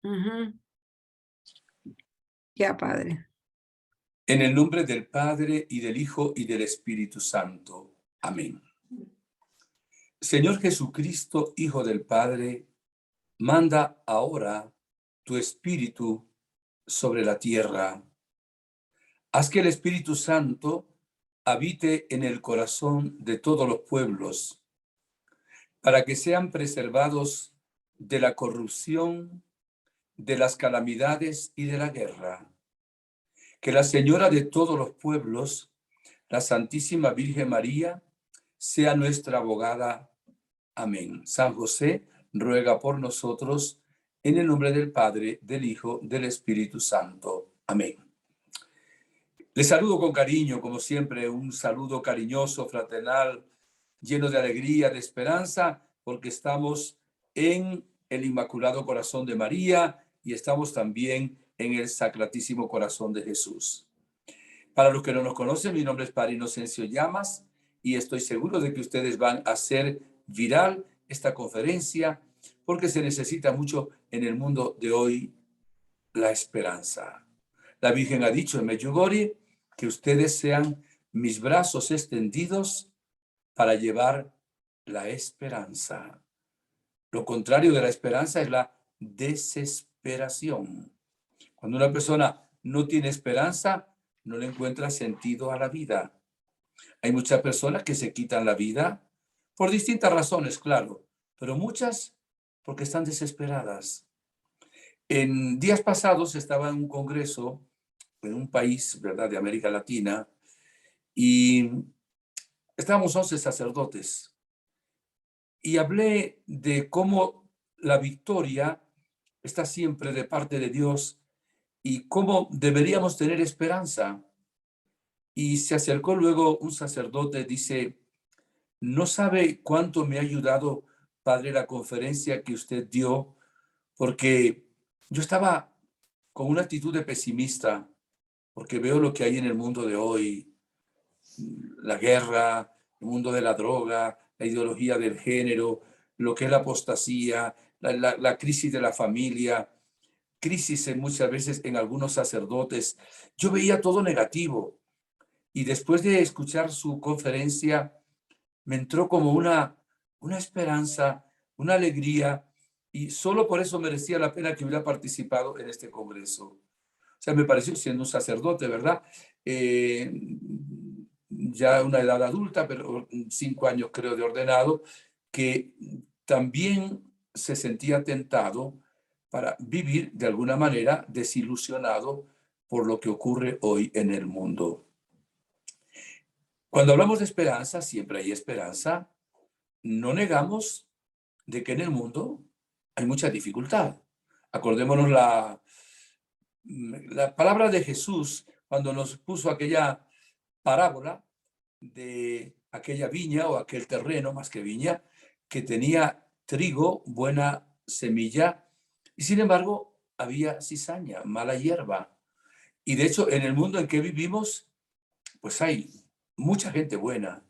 Ujú. Ya, Padre. En el nombre del Padre, y del Hijo, y del Espíritu Santo. Amén. Señor Jesucristo, Hijo del Padre, manda ahora tu Espíritu sobre la tierra. Haz que el Espíritu Santo habite en el corazón de todos los pueblos, para que sean preservados de la corrupción, de las calamidades y de la guerra. Que la Señora de todos los pueblos, la Santísima Virgen María, sea nuestra abogada. Amén. San José, ruega por nosotros, en el nombre del Padre, del Hijo, del Espíritu Santo. Amén. Les saludo con cariño, como siempre, un saludo cariñoso, fraternal, lleno de alegría, de esperanza, porque estamos en el Inmaculado Corazón de María y estamos también en el Sacratísimo Corazón de Jesús. Para los que no nos conocen, mi nombre es Padre Inocencio Llamas y estoy seguro de que ustedes van a hacer viral esta conferencia porque se necesita mucho en el mundo de hoy la esperanza. La Virgen ha dicho en Medjugorje que ustedes sean mis brazos extendidos para llevar la esperanza. Lo contrario de la esperanza es la desesperación. Cuando una persona no tiene esperanza, no le encuentra sentido a la vida. Hay muchas personas que se quitan la vida por distintas razones, claro, pero muchas porque están desesperadas. En días pasados estaba en un congreso en un país, ¿verdad?, de América Latina, y estábamos 11 sacerdotes, y hablé de cómo la victoria está siempre de parte de Dios y cómo deberíamos tener esperanza. Y se acercó luego un sacerdote, dice, no sabe cuánto me ha ayudado, padre, la conferencia que usted dio, porque yo estaba con una actitud de pesimista, porque veo lo que hay en el mundo de hoy, la guerra, el mundo de la droga, la ideología del género, lo que es la apostasía, la crisis de la familia, crisis muchas veces en algunos sacerdotes. Yo veía todo negativo y después de escuchar su conferencia me entró como una esperanza, una alegría y solo por eso merecía la pena que hubiera participado en este congreso. O sea, me pareció siendo un sacerdote, ¿verdad? Ya una edad adulta, pero 5 años creo de ordenado, que también se sentía tentado para vivir de alguna manera desilusionado por lo que ocurre hoy en el mundo. Cuando hablamos de esperanza, siempre hay esperanza. No negamos de que en el mundo hay mucha dificultad. Acordémonos la palabra de Jesús cuando nos puso aquella parábola de aquella viña o aquel terreno, más que viña, que tenía trigo, buena semilla, y sin embargo había cizaña, mala hierba. Y de hecho, en el mundo en que vivimos, pues hay mucha gente buena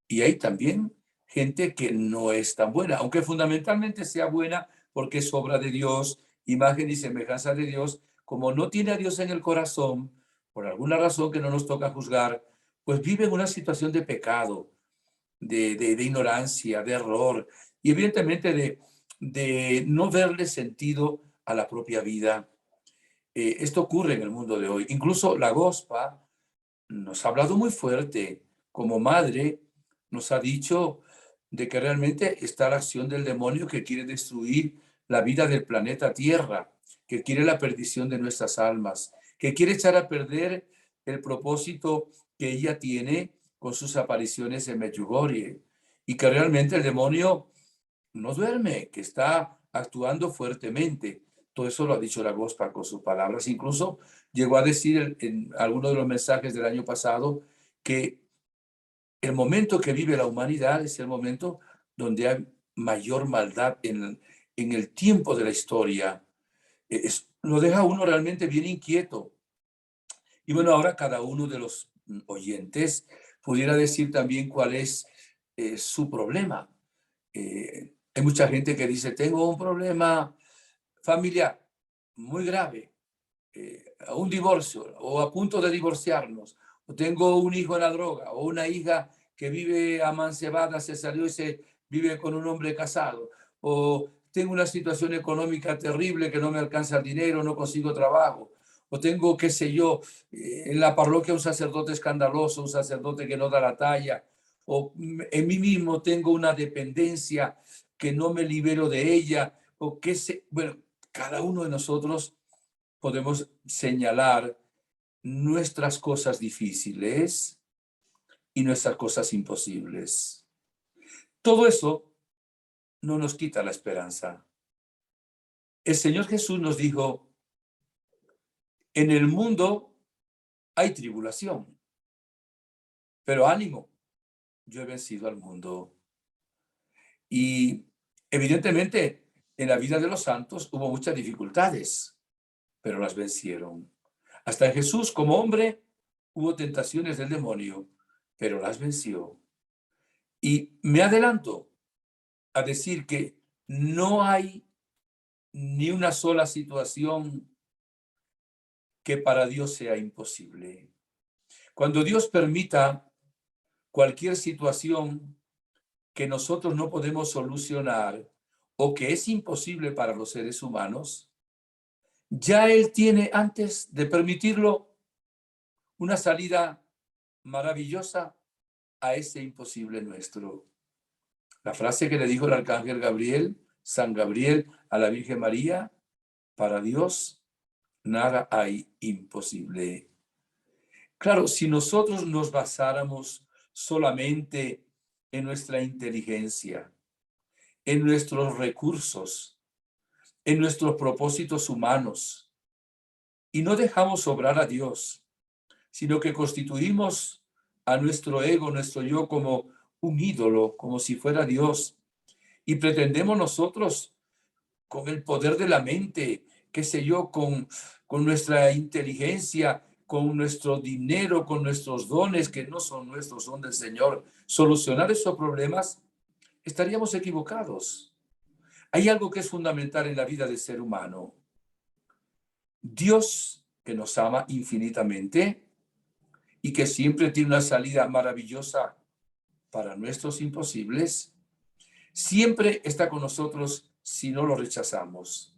y hay también gente que no es tan buena, aunque fundamentalmente sea buena porque es obra de Dios, imagen y semejanza de Dios, como no tiene a Dios en el corazón, por alguna razón que no nos toca juzgar, pues vive en una situación de pecado, de ignorancia, de error y evidentemente de no verle sentido a la propia vida. Esto ocurre en el mundo de hoy. Incluso la Gospa nos ha hablado muy fuerte. Como madre, nos ha dicho de que realmente está la acción del demonio que quiere destruir la vida del planeta Tierra, que quiere la perdición de nuestras almas, que quiere echar a perder el propósito que ella tiene con sus apariciones en Medjugorje, y que realmente el demonio no duerme, que está actuando fuertemente. Todo eso lo ha dicho la Gospa con sus palabras. Incluso llegó a decir en alguno de los mensajes del año pasado que el momento que vive la humanidad es el momento donde hay mayor maldad en el tiempo de la historia. Lo deja uno realmente bien inquieto. Y bueno, ahora cada uno de los oyentes pudiera decir también cuál es su problema. Hay mucha gente que dice, tengo un problema familiar. muy grave, a un divorcio o a punto de divorciarnos, o tengo un hijo en la droga, o una hija que vive amancebada, se salió y se vive con un hombre casado, o tengo una situación económica terrible que no me alcanza el dinero, no consigo trabajo, o tengo, qué sé yo, en la parroquia un sacerdote escandaloso, un sacerdote que no da la talla, o en mí mismo tengo una dependencia que no me libero de ella, o qué sé, bueno, cada uno de nosotros podemos señalar nuestras cosas difíciles y nuestras cosas imposibles. Todo eso no nos quita la esperanza. El Señor Jesús nos dijo, en el mundo hay tribulación, pero ánimo, yo he vencido al mundo. Y evidentemente en la vida de los santos hubo muchas dificultades, pero las vencieron. Hasta en Jesús como hombre hubo tentaciones del demonio, pero las venció. Y me adelanto a decir que no hay ni una sola situación que para Dios sea imposible. Cuando Dios permita cualquier situación que nosotros no podemos solucionar o que es imposible para los seres humanos, ya Él tiene antes de permitirlo una salida maravillosa a ese imposible nuestro. La frase que le dijo el arcángel Gabriel, San Gabriel, a la Virgen María, para Dios nada hay imposible. Claro, si nosotros nos basáramos solamente en nuestra inteligencia, en nuestros recursos, en nuestros propósitos humanos, y no dejamos obrar a Dios, sino que constituimos a nuestro ego, nuestro yo, como un ídolo, como si fuera Dios, y pretendemos nosotros, con el poder de la mente, qué sé yo, con nuestra inteligencia, con nuestro dinero, con nuestros dones, que no son nuestros, son del Señor, solucionar esos problemas, estaríamos equivocados. Hay algo que es fundamental en la vida del ser humano. Dios, que nos ama infinitamente y que siempre tiene una salida maravillosa para nuestros imposibles, siempre está con nosotros si no lo rechazamos.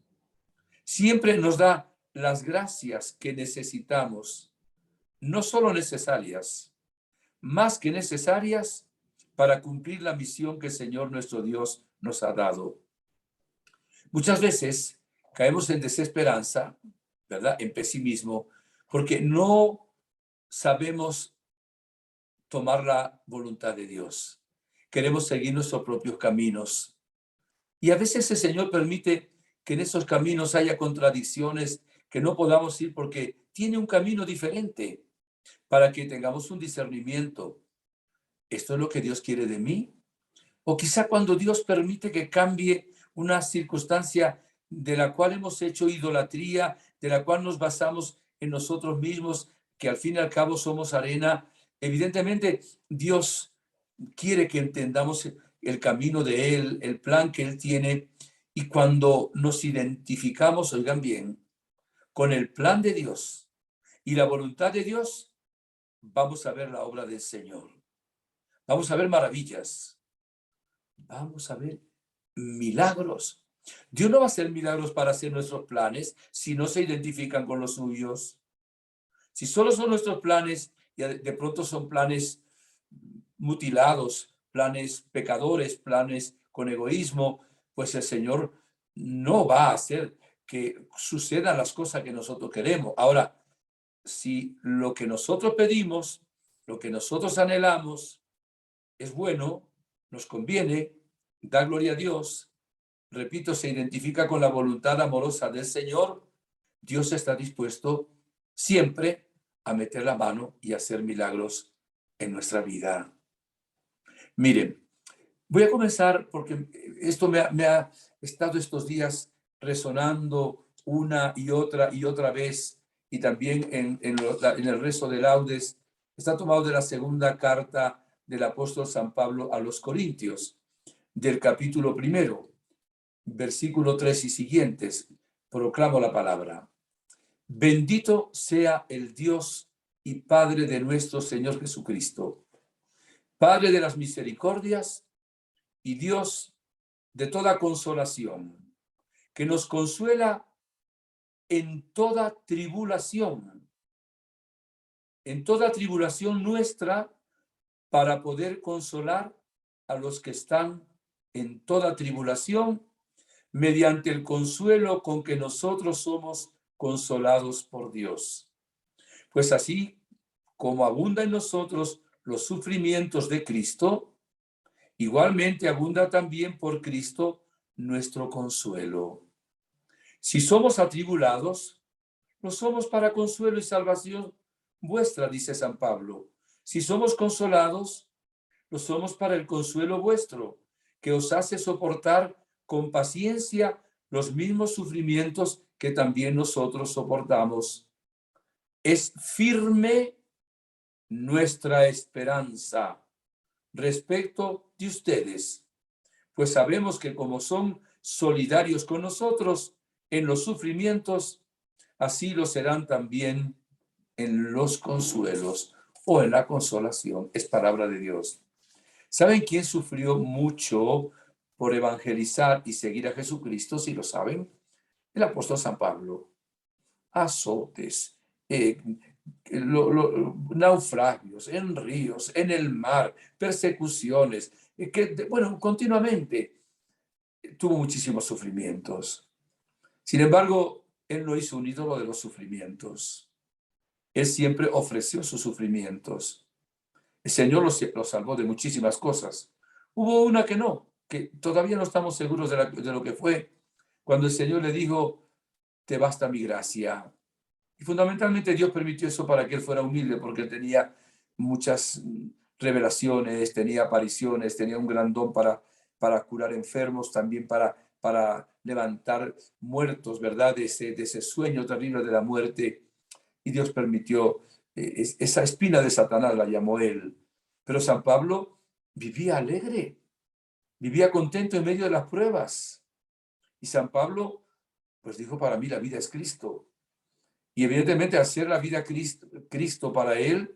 Siempre nos da las gracias que necesitamos, no solo necesarias, más que necesarias para cumplir la misión que el Señor nuestro Dios nos ha dado. Muchas veces caemos en desesperanza, ¿verdad? En pesimismo, porque no sabemos tomar la voluntad de Dios. Queremos seguir nuestros propios caminos. Y a veces el Señor permite que en esos caminos haya contradicciones, que no podamos ir porque tiene un camino diferente para que tengamos un discernimiento. ¿Esto es lo que Dios quiere de mí? O quizá cuando Dios permite que cambie una circunstancia de la cual hemos hecho idolatría, de la cual nos basamos en nosotros mismos, que al fin y al cabo somos arena. Evidentemente, Dios quiere que entendamos el camino de Él, el plan que Él tiene, y cuando nos identificamos, oigan bien, con el plan de Dios y la voluntad de Dios, vamos a ver la obra del Señor. Vamos a ver maravillas. Vamos a ver milagros. Dios no va a hacer milagros para hacer nuestros planes si no se identifican con los suyos. Si solo son nuestros planes y de pronto son planes mutilados, planes pecadores, planes con egoísmo, pues el Señor no va a hacer que sucedan las cosas que nosotros queremos. Ahora, si lo que nosotros pedimos, lo que nosotros anhelamos es bueno, nos conviene, da gloria a Dios, repito, se identifica con la voluntad amorosa del Señor, Dios está dispuesto siempre a meter la mano y hacer milagros en nuestra vida. Miren, voy a comenzar porque esto me ha estado estos días resonando una y otra vez, y también en el rezo de laudes. Está tomado de la segunda carta del apóstol San Pablo a los Corintios, del capítulo 1, versículo 3 y siguientes. Proclamo la palabra. Bendito sea el Dios y Padre de nuestro Señor Jesucristo, Padre de las misericordias y Dios de toda consolación, que nos consuela en toda tribulación nuestra, para poder consolar a los que están en toda tribulación, mediante el consuelo con que nosotros somos consolados por Dios. Pues así como abunda en nosotros los sufrimientos de Cristo, igualmente abunda también por Cristo nuestro consuelo. Si somos atribulados, lo somos para consuelo y salvación vuestra, dice San Pablo. Si somos consolados, lo somos para el consuelo vuestro, que os hace soportar con paciencia los mismos sufrimientos que también nosotros soportamos. Es firme nuestra esperanza respecto de ustedes, pues sabemos que como son solidarios con nosotros en los sufrimientos, así lo serán también en los consuelos o en la consolación. Es palabra de Dios. ¿Saben quién sufrió mucho por evangelizar y seguir a Jesucristo? Si lo saben, el apóstol San Pablo. Azotes, naufragios en ríos, en el mar, persecuciones, continuamente tuvo muchísimos sufrimientos. Sin embargo, él no hizo un ídolo de los sufrimientos. Él siempre ofreció sus sufrimientos. El Señor lo salvó de muchísimas cosas. Hubo una que no, que todavía no estamos seguros de lo que fue, cuando el Señor le dijo, te basta mi gracia. Y fundamentalmente Dios permitió eso para que él fuera humilde, porque él tenía muchas revelaciones, tenía apariciones, tenía un gran don para curar enfermos, también para levantar muertos, ¿verdad? De ese sueño terrible de la muerte. Y Dios permitió, esa espina de Satanás la llamó él. Pero San Pablo vivía alegre, vivía contento en medio de las pruebas. Y San Pablo, pues dijo, para mí la vida es Cristo. Y evidentemente hacer la vida Cristo para él,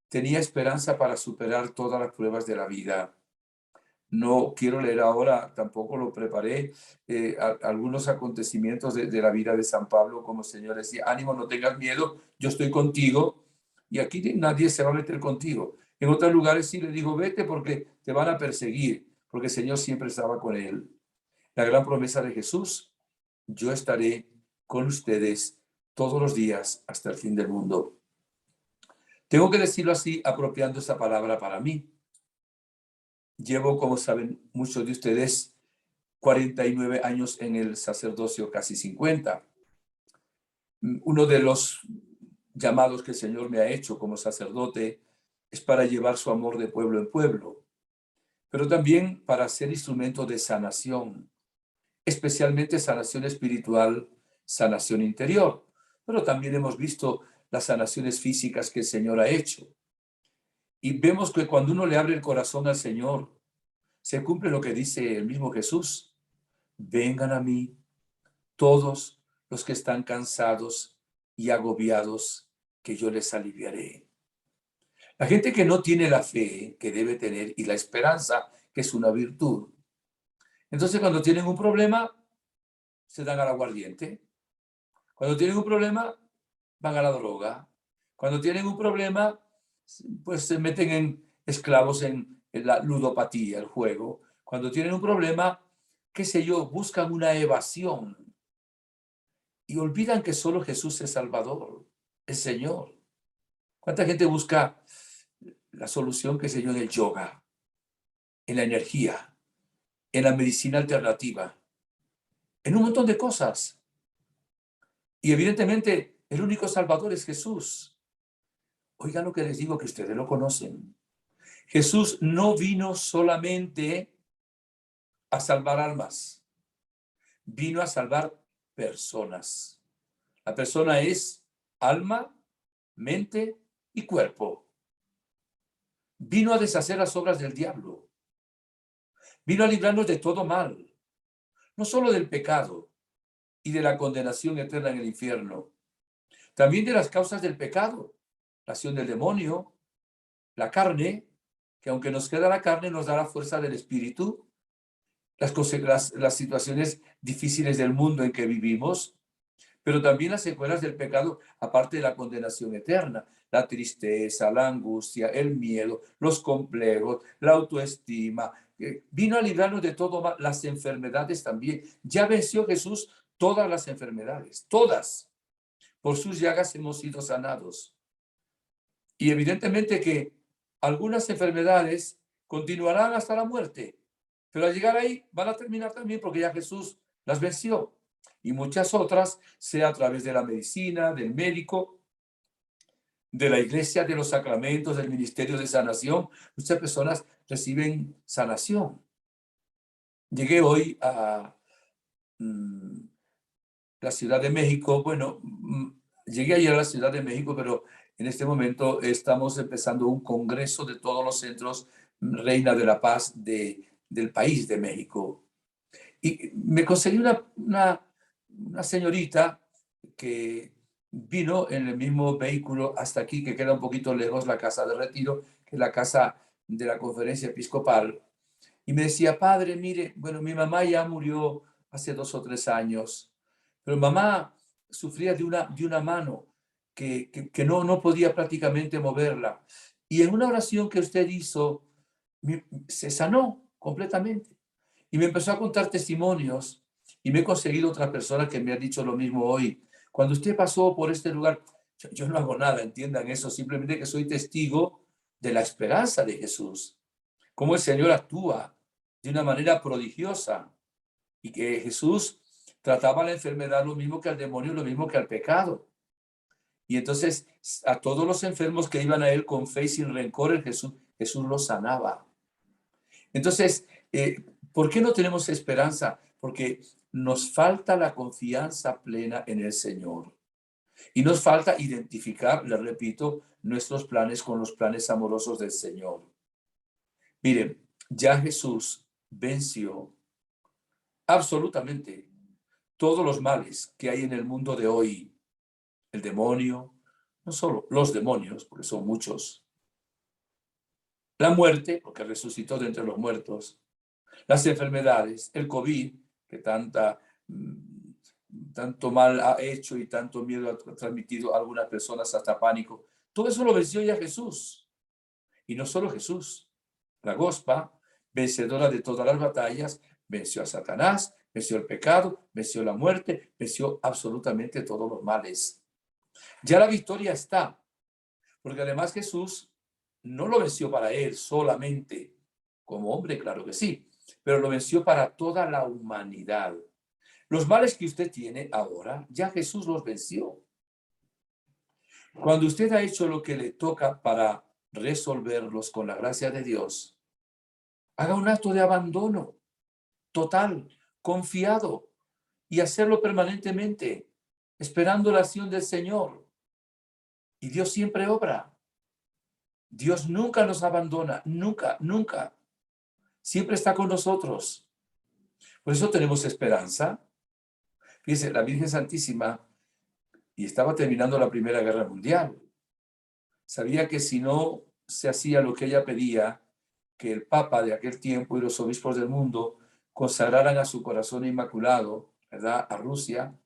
tenía esperanza para superar todas las pruebas de la vida. No quiero leer ahora, tampoco lo preparé, algunos acontecimientos de la vida de San Pablo, como el Señor decía, ánimo, no tengas miedo, yo estoy contigo, y aquí nadie se va a meter contigo. En otros lugares sí le digo, vete porque te van a perseguir, porque el Señor siempre estaba con él. La gran promesa de Jesús, yo estaré con ustedes todos los días hasta el fin del mundo. Tengo que decirlo así, apropiando esta palabra para mí. Llevo, como saben muchos de ustedes, 49 años en el sacerdocio, casi 50. Uno de los llamados que el Señor me ha hecho como sacerdote es para llevar su amor de pueblo en pueblo, pero también para ser instrumento de sanación, especialmente sanación espiritual, sanación interior. Pero también hemos visto las sanaciones físicas que el Señor ha hecho. Y vemos que cuando uno le abre el corazón al Señor, se cumple lo que dice el mismo Jesús. Vengan a mí todos los que están cansados y agobiados, que yo les aliviaré. La gente que no tiene la fe que debe tener y la esperanza, que es una virtud, entonces cuando tienen un problema, se dan al aguardiente. Cuando tienen un problema, van a la droga. Cuando tienen un problema, pues se meten en esclavos en la ludopatía, el juego. Cuando tienen un problema, qué sé yo, buscan una evasión y olvidan que solo Jesús es Salvador, es Señor. ¿Cuánta gente busca la solución, qué sé yo, en el yoga, en la energía, en la medicina alternativa, en un montón de cosas? Y evidentemente el único Salvador es Jesús. Oigan lo que les digo, que ustedes lo conocen. Jesús no vino solamente a salvar almas, vino a salvar personas. La persona es alma, mente y cuerpo. Vino a deshacer las obras del diablo. Vino a librarnos de todo mal, no solo del pecado y de la condenación eterna en el infierno. También de las causas del pecado, la acción del demonio, la carne, que aunque nos queda la carne, nos da la fuerza del espíritu, las situaciones difíciles del mundo en que vivimos, pero también las secuelas del pecado, aparte de la condenación eterna, la tristeza, la angustia, el miedo, los complejos, la autoestima. Vino a librarnos de todo mal, las enfermedades también. Ya venció Jesús todas las enfermedades, todas. Por sus llagas hemos sido sanados. Y evidentemente que algunas enfermedades continuarán hasta la muerte, pero al llegar ahí van a terminar también porque ya Jesús las venció. Y muchas otras, sea a través de la medicina, del médico, de la iglesia, de los sacramentos, del ministerio de sanación, muchas personas reciben sanación. Llegué hoy a la Ciudad de México. Bueno, llegué ayer a la Ciudad de México, pero en este momento estamos empezando un congreso de todos los centros Reina de la Paz del país de México. Y me conseguí una señorita que vino en el mismo vehículo hasta aquí, que queda un poquito lejos, la casa de retiro, que es la casa de la conferencia episcopal. Y me decía, padre, mire, bueno, mi mamá ya murió hace 2 o 3 años, pero mamá sufría de una mano que no podía prácticamente moverla. Y en una oración que usted hizo, se sanó completamente. Y me empezó a contar testimonios y me he conseguido otra persona que me ha dicho lo mismo hoy. Cuando usted pasó por este lugar, yo no hago nada, entiendan eso, simplemente que soy testigo de la esperanza de Jesús, cómo el Señor actúa de una manera prodigiosa y que Jesús trataba la enfermedad lo mismo que al demonio, lo mismo que al pecado. Y entonces a todos los enfermos que iban a él con fe y sin rencor, Jesús los sanaba. Entonces, ¿por qué no tenemos esperanza? Porque nos falta la confianza plena en el Señor. Y nos falta identificar, le repito, nuestros planes con los planes amorosos del Señor. Miren, ya Jesús venció absolutamente todos los males que hay en el mundo de hoy. El demonio, no solo los demonios, porque son muchos. La muerte, porque resucitó de entre los muertos. Las enfermedades, el COVID, que tanto mal ha hecho y tanto miedo ha transmitido a algunas personas hasta pánico. Todo eso lo venció ya Jesús. Y no solo Jesús. La Gospa, vencedora de todas las batallas, venció a Satanás, venció el pecado, venció la muerte, venció absolutamente todos los males. Ya la victoria está, porque además Jesús no lo venció para él solamente, como hombre, claro que sí, pero lo venció para toda la humanidad. Los males que usted tiene ahora, ya Jesús los venció. Cuando usted ha hecho lo que le toca para resolverlos con la gracia de Dios, haga un acto de abandono total, confiado, y hacerlo permanentemente, esperando la acción del Señor. Y Dios siempre obra. Dios nunca nos abandona, nunca, nunca. Siempre está con nosotros. Por eso tenemos esperanza. Fíjense, la Virgen Santísima, y estaba terminando la Primera Guerra Mundial, sabía que si no se hacía lo que ella pedía, que el Papa de aquel tiempo y los obispos del mundo consagraran a su corazón inmaculado, ¿verdad?, a Rusia,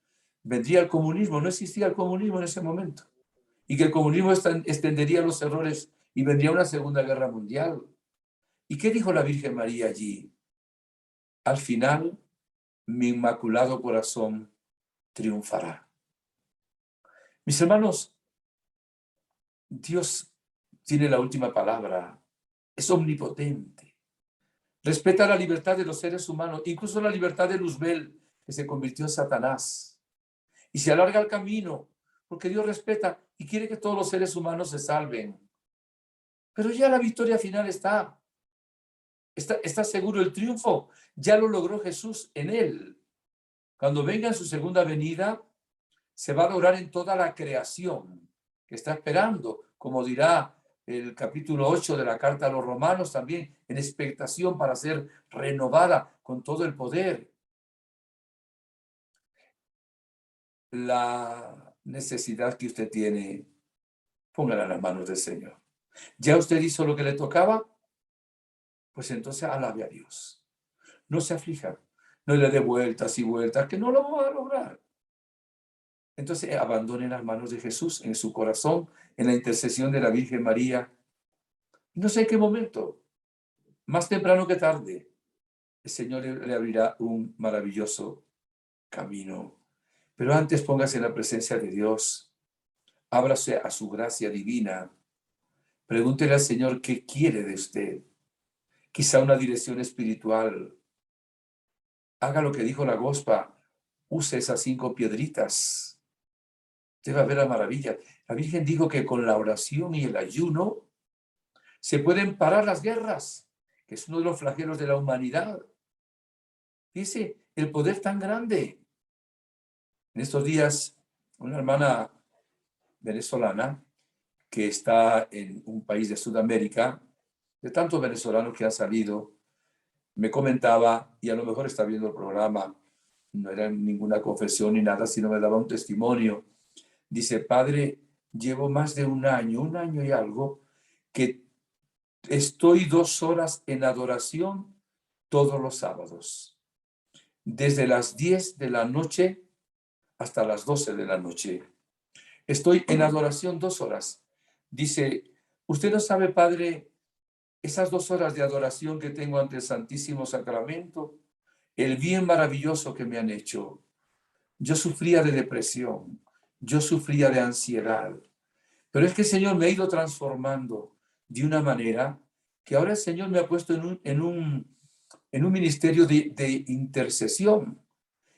vendría el comunismo. No existía el comunismo en ese momento. Y que el comunismo extendería los errores y vendría una Segunda Guerra Mundial. ¿Y qué dijo la Virgen María allí? Al final, mi inmaculado corazón triunfará. Mis hermanos, Dios tiene la última palabra. Es omnipotente. Respeta la libertad de los seres humanos, incluso la libertad de Luzbel, que se convirtió en Satanás. Y se alarga el camino, porque Dios respeta y quiere que todos los seres humanos se salven. Pero ya la victoria final está. Está seguro el triunfo. Ya lo logró Jesús en él. Cuando venga en su segunda venida, se va a lograr en toda la creación que está esperando, como dirá el capítulo 8 de la carta a los Romanos, también en expectación para ser renovada con todo el poder. la necesidad que usted tiene, póngala en las manos del Señor. ¿Ya usted hizo lo que le tocaba? Pues entonces alabe a Dios. No se aflija, no le dé vueltas y vueltas, que no lo va a lograr. Entonces abandone las manos de Jesús en su corazón, en la intercesión de la Virgen María. No sé en qué momento, más temprano que tarde, el Señor le abrirá un maravilloso camino. Pero antes póngase en la presencia de Dios, ábrase a su gracia divina, pregúntele al Señor qué quiere de usted, quizá una dirección espiritual. Haga lo que dijo la Gospa, use esas 5 piedritas. Usted va a ver la maravilla. La Virgen dijo que con la oración y el ayuno se pueden parar las guerras, que es uno de los flagelos de la humanidad. Fíjese, el poder tan grande. En estos días, una hermana venezolana que está en un país de Sudamérica, de tantos venezolanos que han salido, me comentaba, y a lo mejor está viendo el programa, no era ninguna confesión ni nada, sino me daba un testimonio. Dice, padre, llevo más de un año y algo, que estoy 2 horas en adoración todos los sábados, desde las 10 de la noche hasta las 12 de la noche. Estoy en adoración 2 horas. Dice, usted no sabe, padre, esas 2 horas de adoración que tengo ante el Santísimo Sacramento, el bien maravilloso que me han hecho. Yo sufría de depresión, yo sufría de ansiedad, pero es que el Señor me ha ido transformando de una manera que ahora el Señor me ha puesto en un ministerio de intercesión.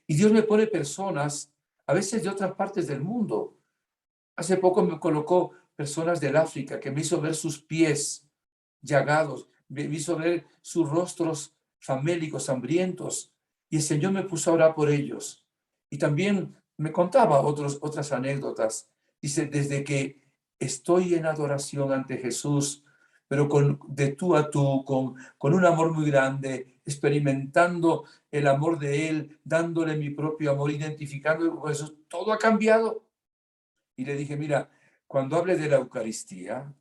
Y Dios me pone personas, a veces de otras partes del mundo. Hace poco me colocó personas del África que me hizo ver sus pies llagados, me hizo ver sus rostros famélicos, hambrientos, y el Señor me puso a orar por ellos. Y también me contaba otras anécdotas. Dice, desde que estoy en adoración ante Jesús, pero de tú a tú, con un amor muy grande, experimentando el amor de Él, dándole mi propio amor, identificando con Jesús, todo ha cambiado. Y le dije, mira, cuando hable de la Eucaristía,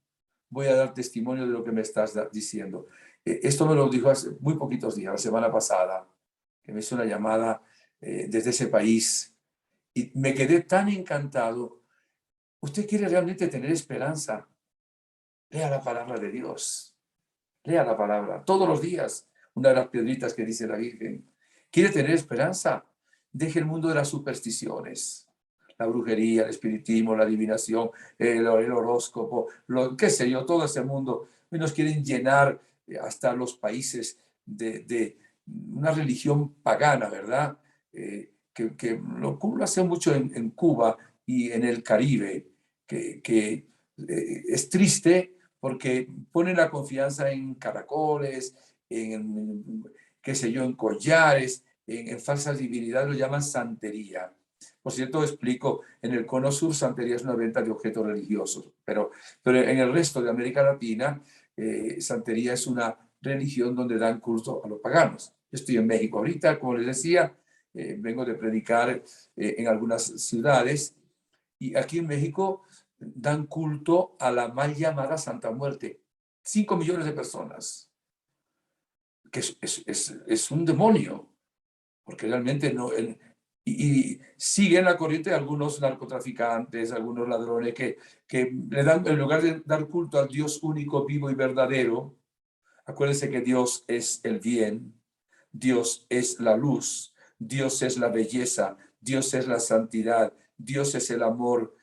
voy a dar testimonio de lo que me estás diciendo. Esto me lo dijo hace muy poquitos días, la semana pasada, que me hizo una llamada desde ese país y me quedé tan encantado. ¿Usted quiere realmente tener esperanza? Lea la palabra de Dios. Lea la palabra todos los días. Una de las piedritas que dice la Virgen. ¿Quiere tener esperanza? Deje el mundo de las supersticiones. La brujería, el espiritismo, la adivinación, el horóscopo, qué sé yo, todo ese mundo. Y nos quieren llenar hasta los países de una religión pagana, ¿verdad? Que lo hace mucho en Cuba y en el Caribe, que es triste porque ponen la confianza en caracoles, qué sé yo, en collares, en falsas divinidades, lo llaman santería. Por cierto, explico, en el Cono Sur santería es una venta de objetos religiosos, pero en el resto de América Latina, santería es una religión donde dan culto a los paganos. Yo estoy en México ahorita, como les decía, vengo de predicar en algunas ciudades, y aquí en México dan culto a la mal llamada Santa Muerte. 5 millones de personas, que es un demonio, porque realmente no... y siguen la corriente de algunos narcotraficantes, algunos ladrones que le dan, en lugar de dar culto al Dios único, vivo y verdadero, acuérdense que Dios es el bien, Dios es la luz, Dios es la belleza, Dios es la santidad, Dios es el amor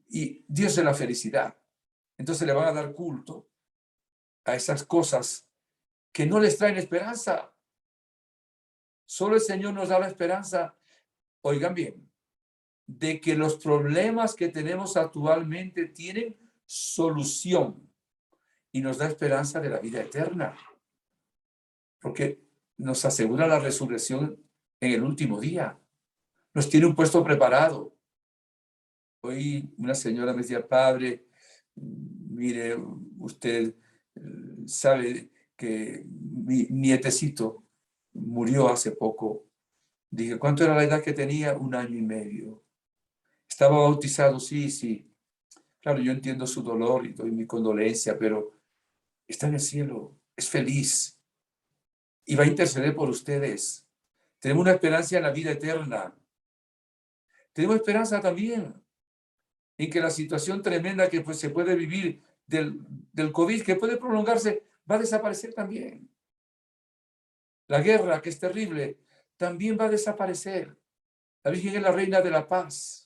y Dios es la felicidad. Entonces le van a dar culto a esas cosas que no les traen esperanza. Solo el Señor nos da la esperanza, oigan bien, de que los problemas que tenemos actualmente tienen solución y nos da esperanza de la vida eterna, porque nos asegura la resurrección en el último día, nos tiene un puesto preparado. Hoy una señora me decía, padre, mire, usted sabe que mi nietecito murió hace poco. Dije, ¿cuánto era la edad que tenía? 1 año y medio. Estaba bautizado, sí, sí. Claro, yo entiendo su dolor y doy mi condolencia, pero está en el cielo, es feliz y va a interceder por ustedes. Tenemos una esperanza en la vida eterna. Tenemos esperanza también en que la situación tremenda que pues, se puede vivir del COVID, que puede prolongarse, va a desaparecer también. La guerra, que es terrible, también va a desaparecer. La Virgen es la Reina de la Paz.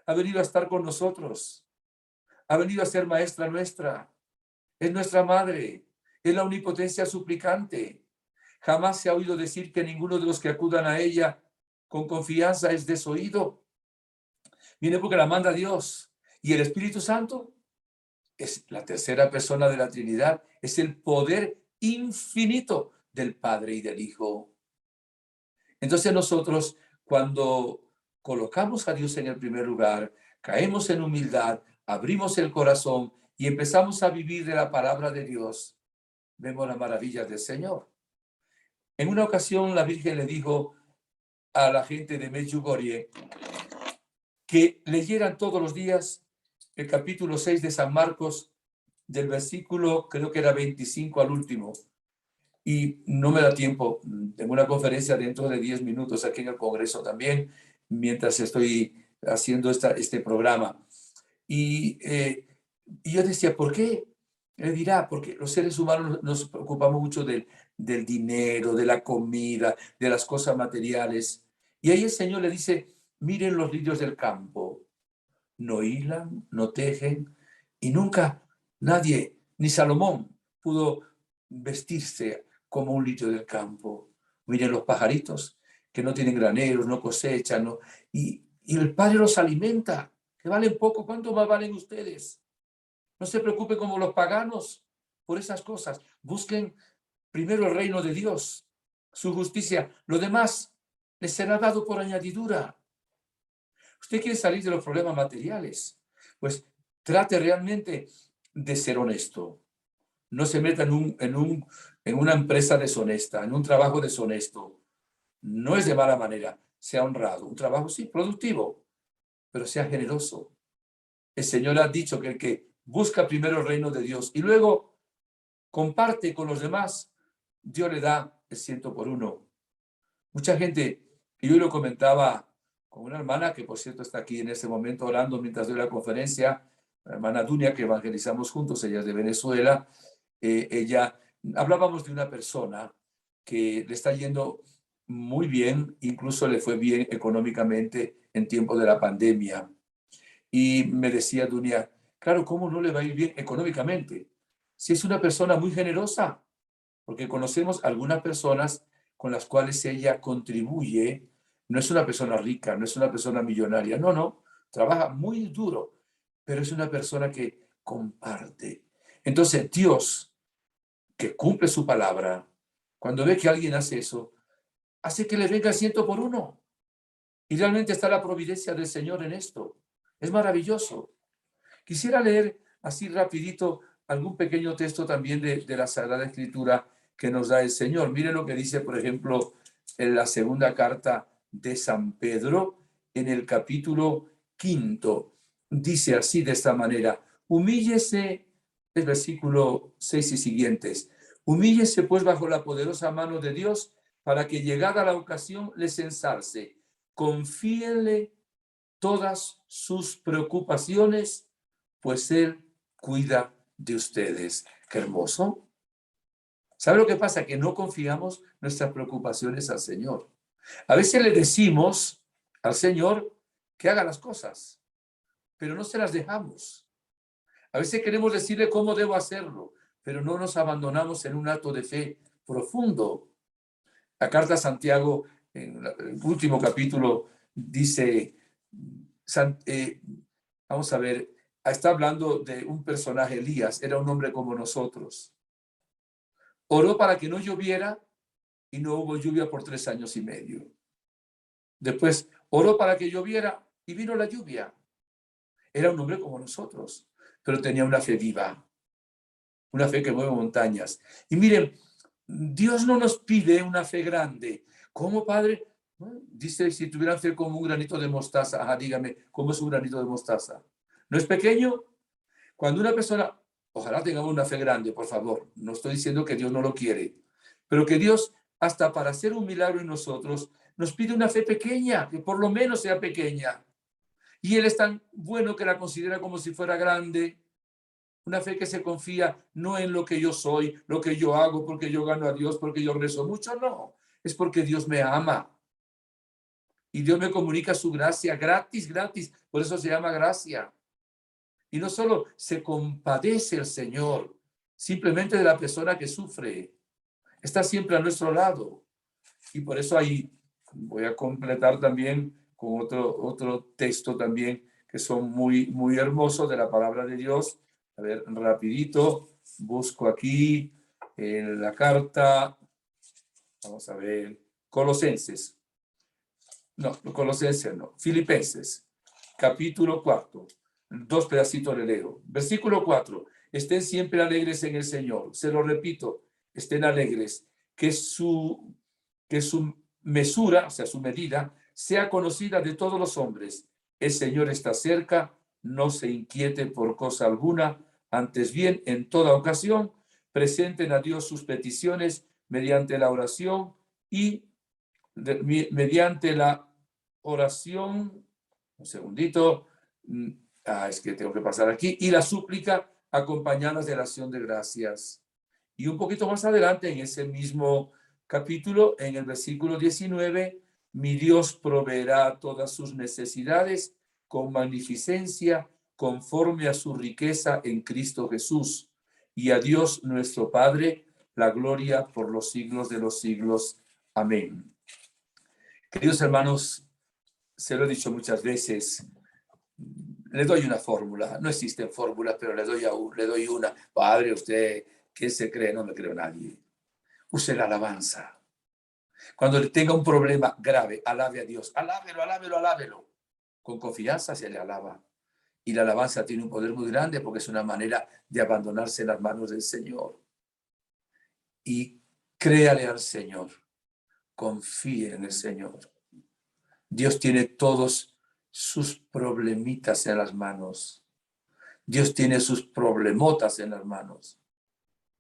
Ha venido a estar con nosotros. Ha venido a ser maestra nuestra. Es nuestra madre. Es la omnipotencia suplicante. Jamás se ha oído decir que ninguno de los que acudan a ella con confianza es desoído. Viene porque la manda Dios. Y el Espíritu Santo es la tercera persona de la Trinidad. Es el poder infinito del Padre y del Hijo. Entonces nosotros, cuando colocamos a Dios en el primer lugar, caemos en humildad, abrimos el corazón y empezamos a vivir de la palabra de Dios, vemos las maravillas del Señor. En una ocasión la Virgen le dijo a la gente de Medjugorje que leyeran todos los días el capítulo 6 de San Marcos, del versículo, creo que era 25 al último. Y no me da tiempo. Tengo una conferencia dentro de 10 minutos aquí en el Congreso también, mientras estoy haciendo este programa. Y yo decía, ¿por qué? Él dirá, porque los seres humanos nos preocupamos mucho del dinero, de la comida, de las cosas materiales. Y ahí el Señor le dice, miren los lirios del campo, no hilan, no tejen, y nunca nadie, ni Salomón, pudo vestirse como un lirio del campo. Miren los pajaritos, que no tienen graneros, no cosechan, ¿no? Y el Padre los alimenta, que valen poco. ¿Cuánto más valen ustedes? No se preocupen como los paganos por esas cosas. Busquen primero el reino de Dios, su justicia. Lo demás les será dado por añadidura. Usted quiere salir de los problemas materiales, pues trate realmente de ser honesto. No se meta en una empresa deshonesta, en un trabajo deshonesto. No es de mala manera, sea honrado. Un trabajo, sí, productivo, pero sea generoso. El Señor ha dicho que el que busca primero el reino de Dios y luego comparte con los demás, Dios le da el 100 por 1. Mucha gente, y yo lo comentaba con una hermana que por cierto está aquí en este momento orando mientras doy la conferencia, la hermana Dunia, que evangelizamos juntos, ella es de Venezuela. Hablábamos de una persona que le está yendo muy bien, incluso le fue bien económicamente en tiempo de la pandemia. Y me decía Dunia, claro, ¿cómo no le va a ir bien económicamente? Si es una persona muy generosa, porque conocemos algunas personas con las cuales ella contribuye. No es una persona rica, no es una persona millonaria, no, no, trabaja muy duro, pero es una persona que comparte. Entonces Dios, que cumple su palabra, cuando ve que alguien hace eso, hace que le venga 100 por 1. Y realmente está la providencia del Señor en esto. Es maravilloso. Quisiera leer así rapidito algún pequeño texto también de la Sagrada Escritura que nos da el Señor. Miren lo que dice, por ejemplo, en la segunda carta de San Pedro, en el capítulo 5. Dice así, de esta manera, humíllese, el versículo 6 y siguientes, humíllese pues bajo la poderosa mano de Dios para que llegada la ocasión les ensalce. Confíenle todas sus preocupaciones, pues Él cuida de ustedes. Qué hermoso. ¿Sabe lo que pasa? Que no confiamos nuestras preocupaciones al Señor. A veces le decimos al Señor que haga las cosas, pero no se las dejamos. A veces queremos decirle cómo debo hacerlo, pero no nos abandonamos en un acto de fe profundo. La carta a Santiago, en el último capítulo, dice, vamos a ver, está hablando de un personaje, Elías, era un hombre como nosotros. Oró para que no lloviera y no hubo lluvia por 3 años y medio. Después oró para que lloviera y vino la lluvia. Era un hombre como nosotros, pero tenía una fe viva, una fe que mueve montañas. Y miren, Dios no nos pide una fe grande. ¿Cómo, Padre? Dice, si tuvieran fe como un granito de mostaza. Ajá, dígame, ¿cómo es un granito de mostaza? ¿No es pequeño? Cuando una persona, ojalá tengamos una fe grande, por favor, no estoy diciendo que Dios no lo quiere, pero que Dios, hasta para hacer un milagro en nosotros, nos pide una fe pequeña, que por lo menos sea pequeña. Y Él es tan bueno que la considera como si fuera grande. Una fe que se confía no en lo que yo soy, lo que yo hago, porque yo gano a Dios, porque yo rezo mucho, no. Es porque Dios me ama. Y Dios me comunica su gracia gratis, gratis. Por eso se llama gracia. Y no solo se compadece el Señor simplemente de la persona que sufre. Está siempre a nuestro lado. Y por eso ahí voy a completar también con otro texto también que son muy hermosos de la palabra de Dios. A ver, rapidito, busco aquí en la carta, vamos a ver, Colosenses. No, Colosenses no, Filipenses, capítulo 4. Dos pedacitos le leo. Versículo 4. Estén siempre alegres en el Señor. Se lo repito, estén alegres. Que su mesura, o sea, su medida, sea conocida de todos los hombres. El Señor está cerca, no se inquiete por cosa alguna, antes bien, en toda ocasión, presenten a Dios sus peticiones mediante la oración y mediante la oración, un segundito, es que tengo que pasar aquí, y la súplica acompañadas de la acción de gracias. Y un poquito más adelante, en ese mismo capítulo, en el versículo 19, mi Dios proveerá todas sus necesidades con magnificencia, conforme a su riqueza en Cristo Jesús. Y a Dios nuestro Padre, la gloria por los siglos de los siglos. Amén. Queridos hermanos, se lo he dicho muchas veces, le doy una fórmula. No existen fórmulas, pero le doy una. Padre, usted, ¿quién se cree? No me creo nadie. Use la alabanza. Cuando tenga un problema grave, alabe a Dios. Alábelo, alábelo, alábelo. Con confianza se le alaba. Y la alabanza tiene un poder muy grande porque es una manera de abandonarse en las manos del Señor. Y créale al Señor. Confíe en el Señor. Dios tiene todos sus problemitas en las manos. Dios tiene sus problemotas en las manos.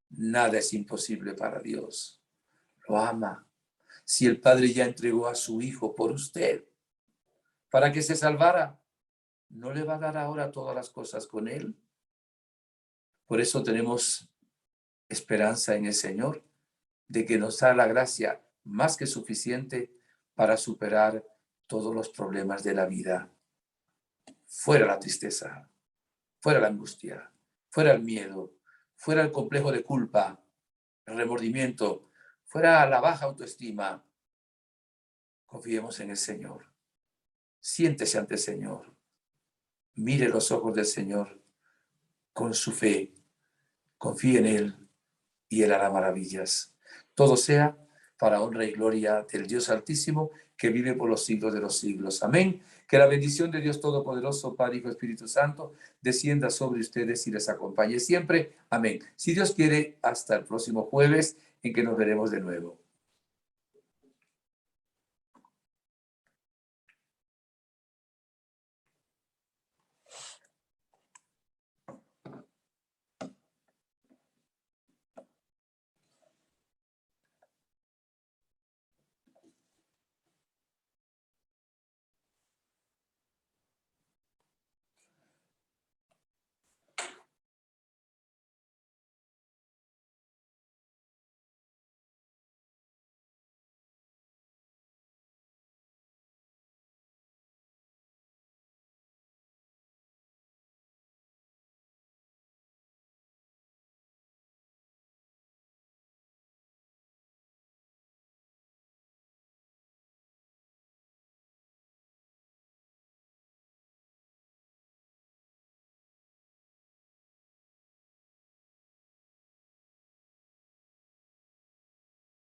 Nada es imposible para Dios. Lo ama. Si el Padre ya entregó a su Hijo por usted para que se salvara, ¿no le va a dar ahora todas las cosas con Él? Por eso tenemos esperanza en el Señor, de que nos da la gracia más que suficiente para superar todos los problemas de la vida. Fuera la tristeza, fuera la angustia, fuera el miedo, fuera el complejo de culpa, el remordimiento, fuera la baja autoestima. Confiemos en el Señor. Siéntese ante el Señor. Mire los ojos del Señor con su fe. Confíe en Él y Él hará maravillas. Todo sea para honra y gloria del Dios Altísimo, que vive por los siglos de los siglos. Amén. Que la bendición de Dios Todopoderoso, Padre, Hijo, Espíritu Santo, descienda sobre ustedes y les acompañe siempre. Amén. Si Dios quiere, hasta el próximo jueves, en que nos veremos de nuevo.